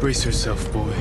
Brace yourself, boy.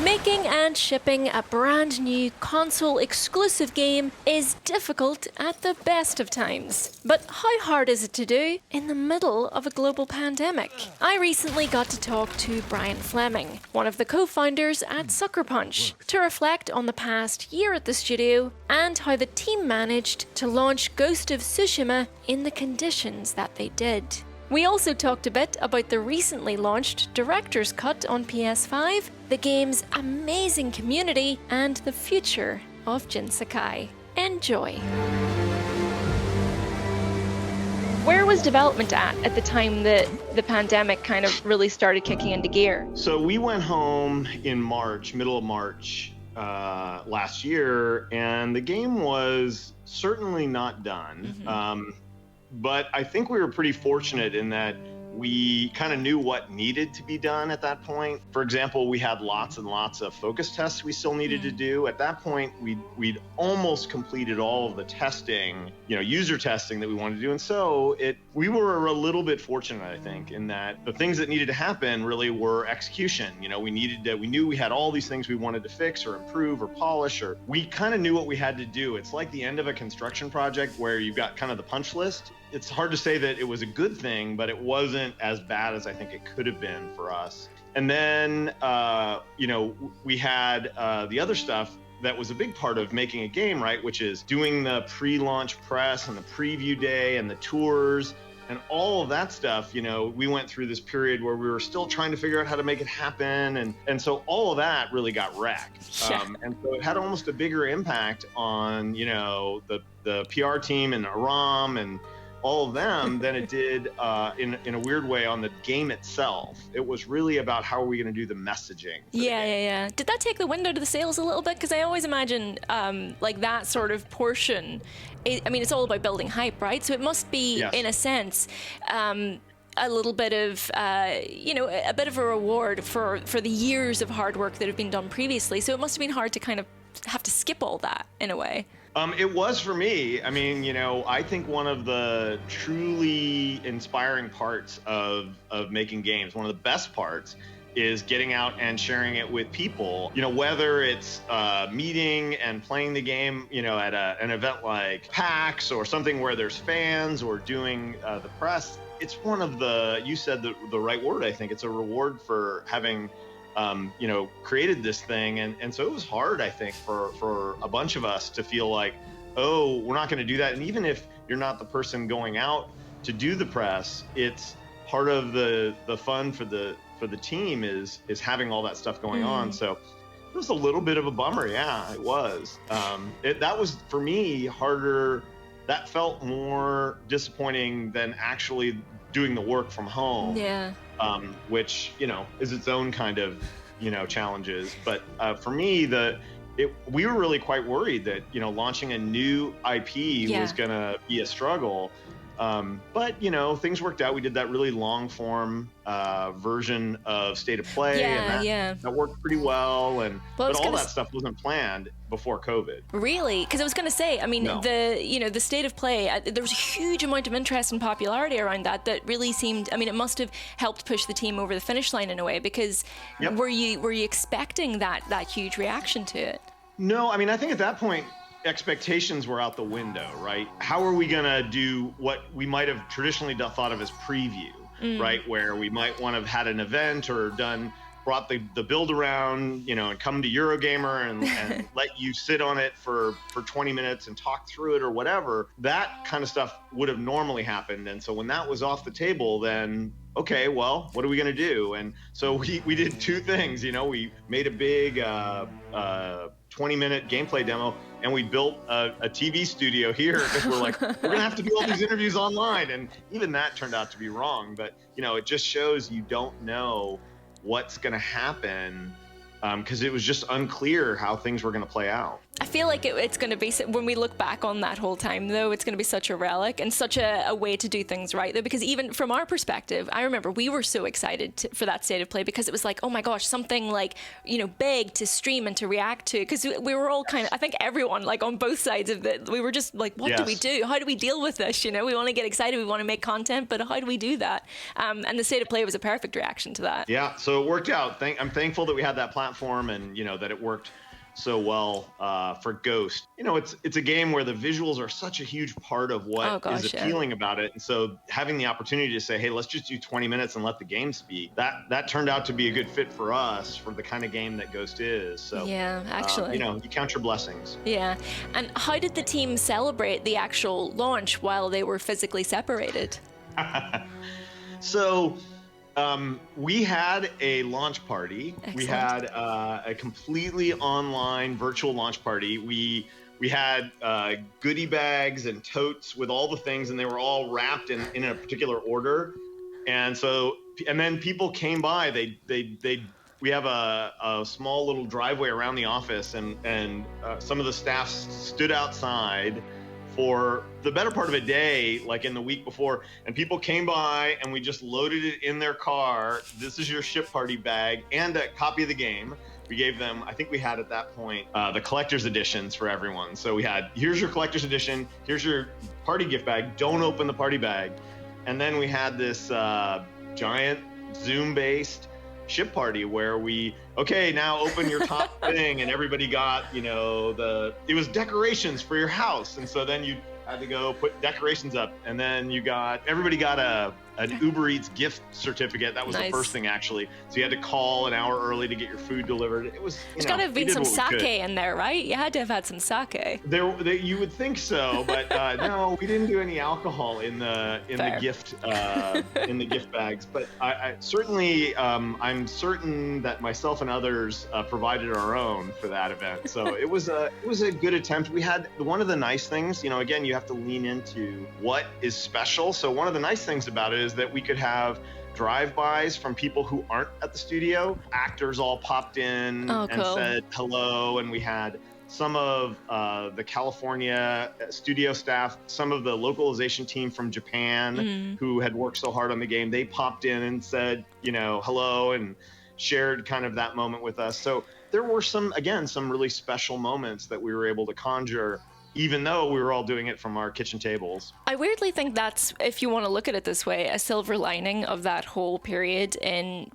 Making and shipping a brand new console-exclusive game is difficult at the best of times. But how hard is it to do in the middle of a global pandemic? I recently got to talk to Brian Fleming, one of the co-founders at Sucker Punch, to reflect on the past year at the studio and how the team managed to launch Ghost of Tsushima in the conditions that they did. We also talked a bit about the recently launched Director's Cut on PS5, the game's amazing community, and the future of Jin Sakai. Enjoy! Where was development at the time that the pandemic kind of really started kicking into gear? So we went home in March, middle of March last year, and the game was certainly not done. Mm-hmm. But I think we were pretty fortunate in that we kind of knew what needed to be done at that point. For example, we had lots and lots of focus tests we still needed to do. At that point, we'd almost completed all of the testing, user testing that we wanted to do. And so we were a little bit fortunate, I think, in that the things that needed to happen really were execution. We knew we had all these things we wanted to fix or improve or polish, or we kind of knew what we had to do. It's like the end of a construction project where you've got kind of the punch list. It's hard to say that it was a good thing, but it wasn't as bad as I think it could have been for us. And then, we had the other stuff that was a big part of making a game, right? Which is doing the pre-launch press and the preview day and the tours and all of that stuff. We went through this period where we were still trying to figure out how to make it happen. And so all of that really got wrecked. Yeah. And so it had almost a bigger impact on, the PR team and Aram and all of them than it did in a weird way on the game itself. It was really about how are we going to do the messaging. Yeah. Did that take the wind out of the sails a little bit? Because I always imagine like that sort of portion, it's all about building hype, right? So it must be, Yes. in a sense, a little bit of, a bit of a reward for the years of hard work that have been done previously. So it must have been hard to kind of have to skip all that in a way. It was for me. I think one of the truly inspiring parts of making games, one of the best parts, is getting out and sharing it with people. Whether it's meeting and playing the game, at an event like PAX or something where there's fans, or doing the press. It's one of you said the right word, I think. It's a reward for having created this thing. And so it was hard, I think, for a bunch of us to feel like, oh, we're not going to do that. And even if you're not the person going out to do the press, it's part of the fun for the team is having all that stuff going on. So it was a little bit of a bummer. Yeah, it was. That was, for me, harder. That felt more disappointing than actually doing the work from home. Yeah. Which, is its own kind of, challenges. But for me, we were really quite worried that, launching a new IP was going to be a struggle. But, things worked out. We did that really long form version of State of Play. That worked pretty well. But all that stuff wasn't planned before COVID. Really? Because I was going to say, No. the State of Play, there was a huge amount of interest and popularity around that really seemed, it must have helped push the team over the finish line in a way, because were you expecting that huge reaction to it? No, I think at that point, expectations were out the window, right? How are we going to do what we might have traditionally thought of as preview, right? Where we might want to have had an event or brought the build around, and come to Eurogamer and let you sit on it for 20 minutes and talk through it or whatever. That kind of stuff would have normally happened. And so when that was off the table, then, okay, well, what are we going to do? And so we did two things. We made a big 20-minute gameplay demo, and we built a TV studio here because we're like, we're going to have to do all these interviews online. And even that turned out to be wrong. But, it just shows you don't know what's going to happen because it was just unclear how things were going to play out. I feel like it's going to be, when we look back on that whole time, though, it's going to be such a relic and such a way to do things right, though, because even from our perspective, I remember we were so excited for that state of play, because it was like, oh my gosh, something like, big to stream and to react to, because we were all kind of, I think everyone, like on both sides of it, we were just like, what do we do? How do we deal with this? We want to get excited, we want to make content, but how do we do that? And the state of play was a perfect reaction to that. Yeah, so it worked out. I'm thankful that we had that platform, and that it worked so well for Ghost. It's a game where the visuals are such a huge part of what is appealing about it. And so having the opportunity to say, hey, let's just do 20 minutes and let the game speak, that turned out to be a good fit for us, for the kind of game that Ghost is. So yeah, actually, you count your blessings. Yeah. And how did the team celebrate the actual launch while they were physically separated? So we had a launch party. Excellent. We had a completely online virtual launch party. We had goodie bags and totes with all the things, and they were all wrapped in a particular order. And then people came by. We have a small little driveway around the office, and some of the staff stood outside for the better part of a day, like in the week before, and people came by and we just loaded it in their car. This is your ship party bag and a copy of the game. We gave them, I think we had at that point, the collector's editions for everyone. So we had, here's your collector's edition, here's your party gift bag, don't open the party bag. And then we had this giant Zoom-based ship party where now open your top thing, and everybody got, it was decorations for your house. And so then you had to go put decorations up, and then everybody got an Uber Eats gift certificate. That was nice. The first thing, actually. So you had to call an hour early to get your food delivered. It was, there's got to have been some sake in there, right? You had to have had some sake. You would think so, but no, we didn't do any alcohol in the gift bags. But I certainly, I'm certain that myself and others provided our own for that event. So it was a good attempt. We had one of the nice things, again, you have to lean into what is special. So one of the nice things about it is that we could have drive-bys from people who aren't at the studio. Actors all popped in said hello, and we had some of the California studio staff, some of the localization team from Japan who had worked so hard on the game. They popped in and said, hello, and shared kind of that moment with us. So there were some really special moments that we were able to conjure, even though we were all doing it from our kitchen tables. I weirdly think that's, if you want to look at it this way, a silver lining of that whole period in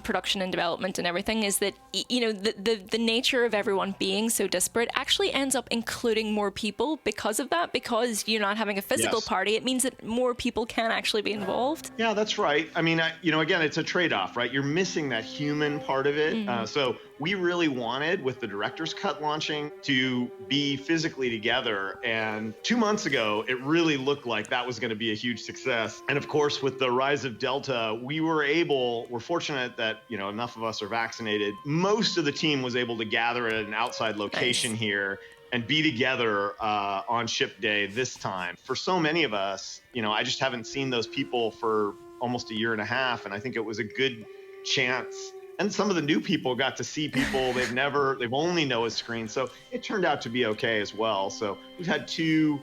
production and development and everything is that, the nature of everyone being so disparate actually ends up including more people because of that, because you're not having a physical party. It means that more people can actually be involved. Yeah, that's right. I mean, again, it's a trade-off, right? You're missing that human part of it. So we really wanted, with the director's cut launching, to be physically together. And 2 months ago, it really looked like that was going to be a huge success. And of course, with the rise of Delta, we're fortunate that, enough of us are vaccinated. Most of the team was able to gather at an outside location here and be together on ship day this time. For so many of us, I just haven't seen those people for almost a year and a half. And I think it was a good chance. And some of the new people got to see people they've only know as screens. So it turned out to be okay as well. So we've had 2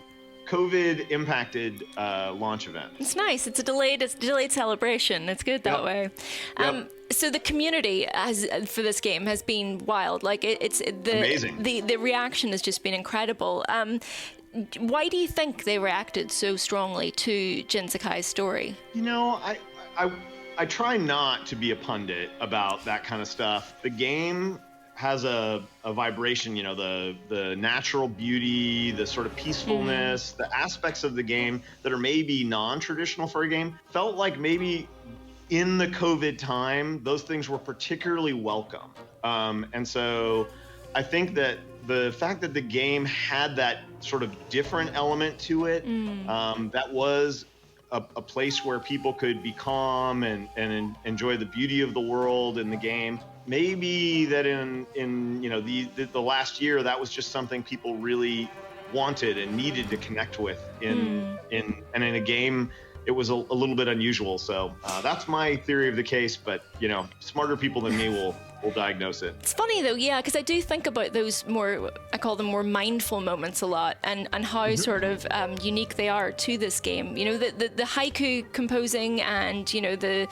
COVID impacted launch events. It's nice. It's a delayed celebration. It's good that way. So the community for this game has been wild. Like amazing. The reaction has just been incredible. Why do you think they reacted so strongly to Jin Sakai's story? I try not to be a pundit about that kind of stuff. The game has a vibration, the natural beauty, the sort of peacefulness, the aspects of the game that are maybe non-traditional for a game. Felt like maybe in the COVID time, those things were particularly welcome. And so I think that the fact that the game had that sort of different element to it, that was a place where people could be calm and enjoy the beauty of the world in the game. Maybe that in the last year, that was just something people really wanted and needed to connect with in a game. It was a little bit unusual. So that's my theory of the case. But smarter people than me will we'll diagnose it. It's funny though, yeah, because I do think about those I call them more mindful moments a lot, and how sort of unique they are to this game. You know, the haiku composing, and you know the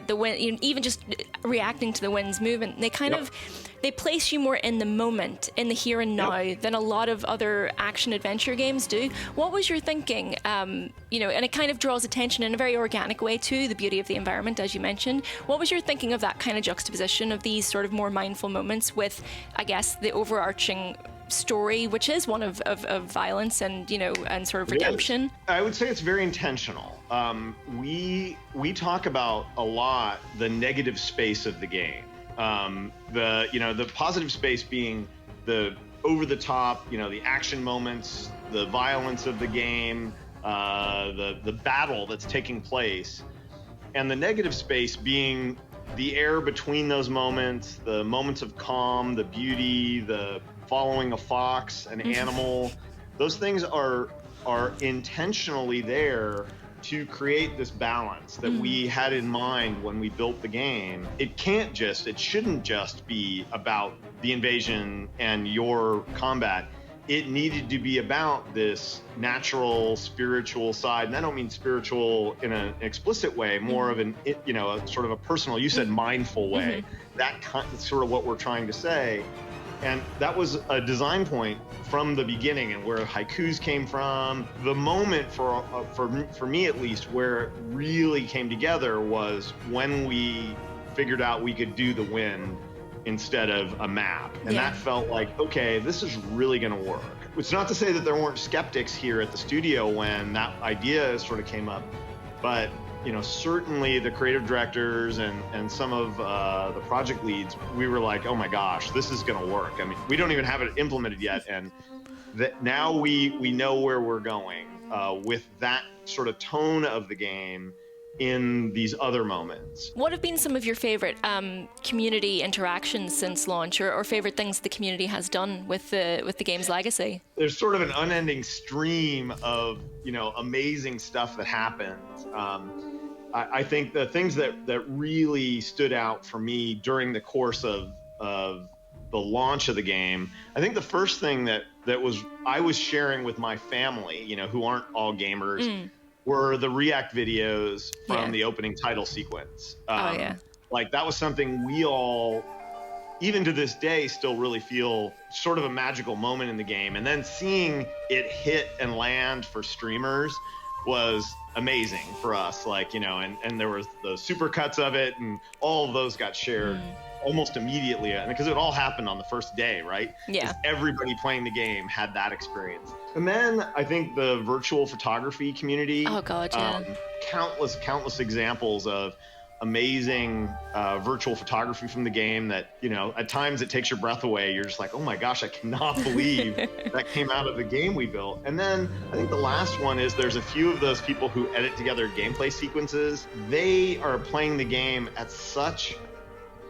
wind, you know, even just reacting to the wind's movement. They kind of they place you more in the moment, in the here and now, than a lot of other action adventure games do. What was your thinking? You know, and it kind of draws attention in a very organic way to the beauty of the environment, as you mentioned. What was your thinking of that kind of juxtaposition of these sort of more mindful moments with, I guess, the overarching story, which is one of violence and, you know, and sort of redemption? I would say it's very intentional. We talk about a lot the negative space of the game. The positive space being the over the top, you know, the action moments, the violence of the game, the battle that's taking place, and the negative space being the air between those moments, the moments of calm, the beauty, the following a fox, an animal. Those things are intentionally there to create this balance that we had in mind when we built the game. It shouldn't just be about the invasion and your combat. It needed to be about this natural, spiritual side. And I don't mean spiritual in an explicit way, more of a sort of a personal, you said mindful way. That's sort of what we're trying to say. And that was a design point from the beginning, and where haikus came from. The moment for me at least, where it really came together was when we figured out we could do the wind instead of a map. And that felt like, okay, this is really going to work. It's not to say that there weren't skeptics here at the studio when that idea sort of came up, but you know, certainly the creative directors and some of the project leads, we were like, oh my gosh, this is going to work. I mean, we don't even have it implemented yet, and now we know where we're going with that sort of tone of the game in these other moments. What have been some of your favorite community interactions since launch, or favorite things the community has done with the game's legacy? There's sort of an unending stream of, you know, amazing stuff that happens. I think the things that really stood out for me during the course of the launch of the game, I think the first thing that I was sharing with my family, you know, who aren't all gamers, were the react videos from the opening title sequence. Like, that was something we all, even to this day, still really feel sort of a magical moment in the game. And then seeing it hit and land for streamers was amazing for us. Like, you know, and there was the super cuts of it, and all of those got shared almost immediately, because it all happened on the first day, right? Yeah. Everybody playing the game had that experience. And then I think the virtual photography community. Oh God, yeah. Countless examples of amazing virtual photography from the game that, you know, at times it takes your breath away. You're just like, oh my gosh, I cannot believe that came out of the game we built. And then I think the last one is there's a few of those people who edit together gameplay sequences. They are playing the game at such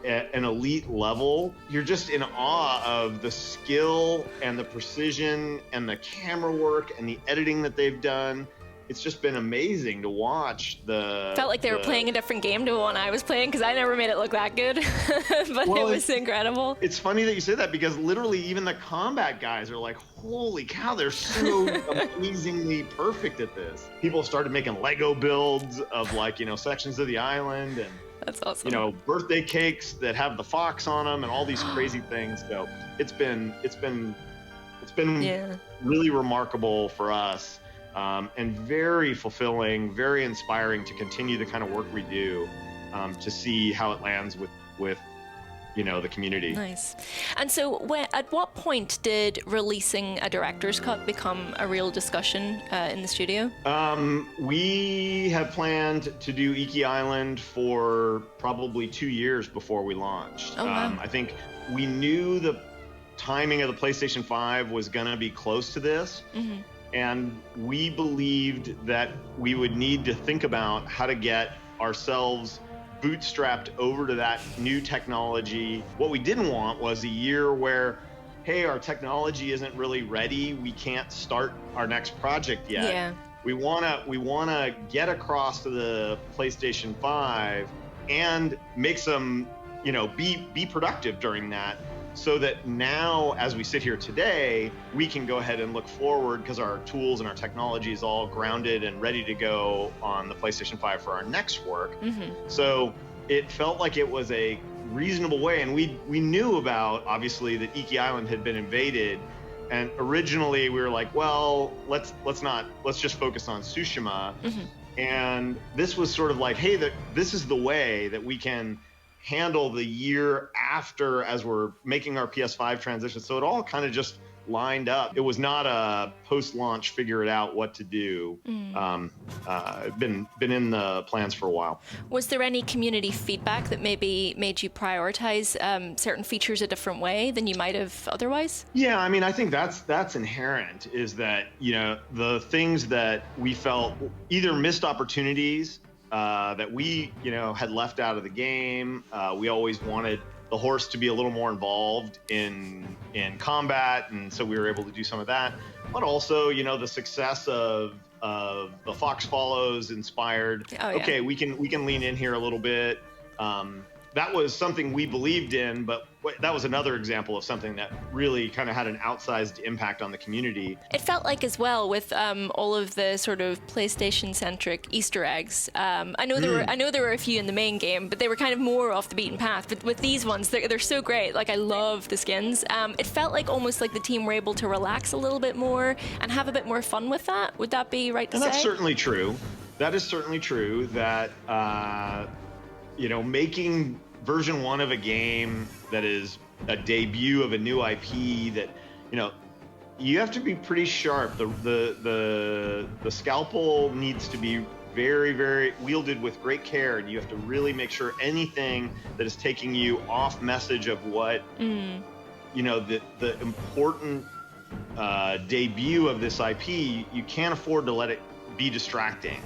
an elite level. You're just in awe of the skill and the precision and the camera work and the editing that they've done. It's just been amazing to watch. Felt like they were playing a different game to the one I was playing, because I never made it look that good. But it was incredible. It's funny that you say that, because literally even the combat guys are like, holy cow, they're so amazingly perfect at this. People started making Lego builds of, like, you know, sections of the island, and that's awesome. You know, birthday cakes that have the fox on them and all these crazy things. So it's been really remarkable for us. And very fulfilling, very inspiring to continue the kind of work we do, to see how it lands with you know, the community. Nice. And so at what point did releasing a director's cut become a real discussion in the studio? We have planned to do Iki Island for probably 2 years before we launched. Oh, wow. I think we knew the timing of the PlayStation 5 was going to be close to this. And we believed that we would need to think about how to get ourselves bootstrapped over to that new technology. What we didn't want was a year where, hey, our technology isn't really ready, we can't start our next project yet. Yeah. We wanna get across to the PlayStation 5 and make some be productive during that, so that now, as we sit here today, we can go ahead and look forward because our tools and our technology is all grounded and ready to go on the PlayStation 5 for our next work. So it felt like it was a reasonable way, and we knew about, obviously, that Iki Island had been invaded, and originally we were like, well, let's just focus on Tsushima. And this was sort of like, hey, this is the way that we can handle the year after as we're making our PS5 transition. So it all kind of just lined up. It was not a post-launch figure it out what to do. Been in the plans for a while. Was there any community feedback that maybe made you prioritize certain features a different way than you might have otherwise? Yeah, I mean, I think that's inherent, is that, the things that we felt either missed opportunities that we, had left out of the game. We always wanted the horse to be a little more involved in combat, and so we were able to do some of that. But also, the success of the Fox Follows inspired. Oh, yeah. Okay, we can lean in here a little bit. That was something we believed in, but that was another example of something that really kind of had an outsized impact on the community. It felt like, as well, with all of the sort of PlayStation-centric Easter eggs. I know there were a few in the main game, but they were kind of more off the beaten path. But with these ones, they're so great. Like, I love the skins. It felt like almost like the team were able to relax a little bit more and have a bit more fun with that. Would that be right to say? And that's certainly true. That is certainly true. That making version 1 of a game that is a debut of a new IP, that you have to be pretty sharp. The scalpel needs to be very, very wielded with great care, and you have to really make sure anything that is taking you off message of what the important debut of this IP, you can't afford to let it be distracting.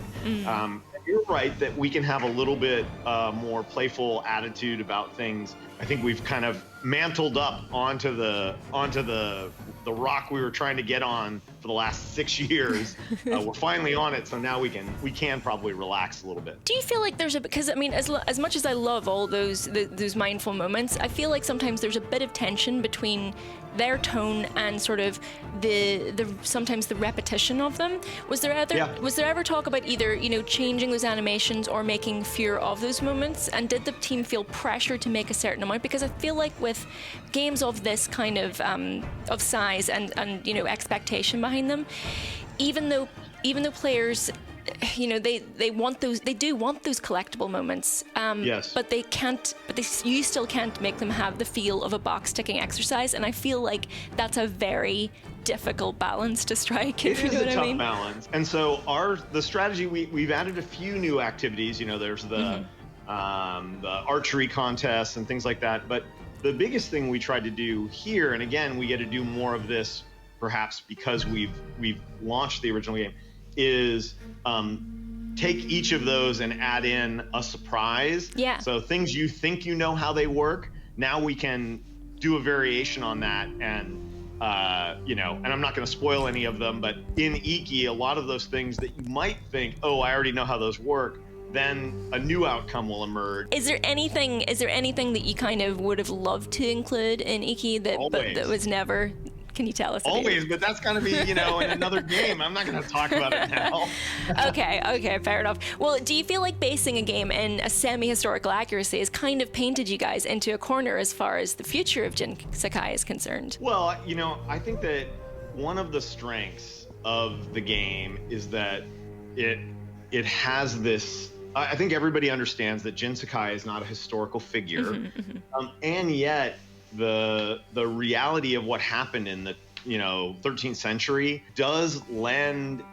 You're right that we can have a little bit more playful attitude about things. I think we've kind of mantled up onto the rock we were trying to get on for the last 6 years. We're finally on it, so now we can probably relax a little bit. Do you feel like because I mean, as much as I love all those mindful moments, I feel like sometimes there's a bit of tension between their tone and sort of the sometimes the repetition of them. Was there ever talk about either changing those animations or making fewer of those moments? And did the team feel pressure to make a certain amount? Because I feel like with games of this kind of size and expectation behind them, even though players they want those, they do want those collectible moments. Yes. But you still can't make them have the feel of a box ticking exercise, and I feel like that's a very difficult balance to strike. It is a tough balance. And so the strategy, we've added a few new activities. There's the archery contests and things like that. But the biggest thing we tried to do here, and again, we get to do more of this perhaps because we've launched the original game, is take each of those and add in a surprise. Yeah. So things you think how they work, now we can do a variation on that, and and I'm not going to spoil any of them, but in Iki, a lot of those things that you might think, oh, I already know how those work, then a new outcome will emerge. Is there anything that you kind of would have loved to include in Iki that was never? Can you tell us? Always, but that's going to be, in another game. I'm not going to talk about it now. Okay, fair enough. Well, do you feel like basing a game in a semi-historical accuracy has kind of painted you guys into a corner as far as the future of Jin Sakai is concerned? Well, I think that one of the strengths of the game is that it has this. I think everybody understands that Jin Sakai is not a historical figure, and yet the reality of what happened in the 13th century does lend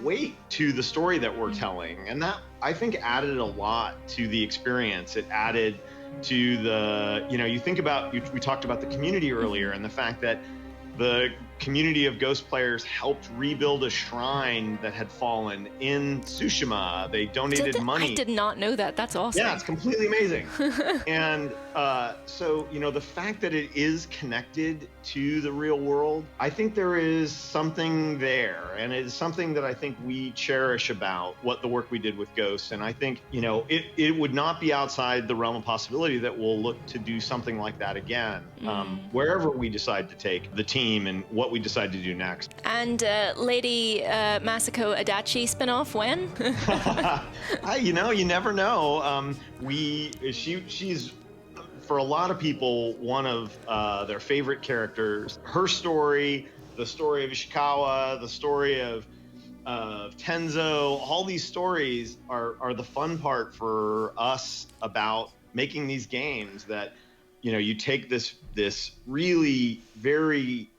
weight to the story that we're telling, and that I think added a lot to the experience. It added to the you think about we talked about the community earlier, and the fact that the community of Ghost players helped rebuild a shrine that had fallen in Tsushima. They donated money. I did not know that. That's awesome. Yeah, it's completely amazing. And So, the fact that it is connected to the real world, I think there is something there. And it's something that I think we cherish about what the work we did with Ghosts. And I think, it would not be outside the realm of possibility that we'll look to do something like that again, wherever we decide to take the team and what we decide to do next. And Lady Masako Adachi spinoff, when? You never know. She's, for a lot of people, one of their favorite characters. Her story, the story of Ishikawa, the story of Tenzo, all these stories are the fun part for us about making these games, that you take this really very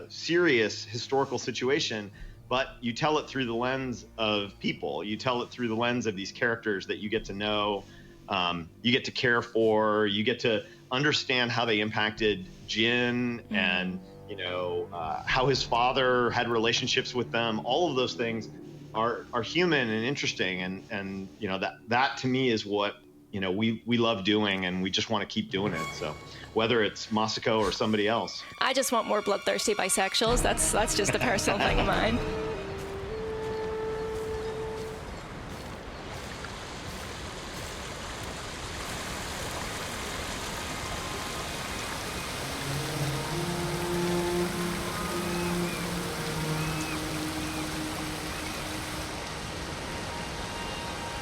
serious historical situation, but you tell it through the lens of people. You tell it through the lens of these characters that you get to know, you get to care for, you get to understand how they impacted Jin, and how his father had relationships with them. All of those things are human and interesting, and that to me is what we love doing, and we just want to keep doing it. So whether it's Masako or somebody else. I just want more bloodthirsty bisexuals. That's just a personal thing of mine.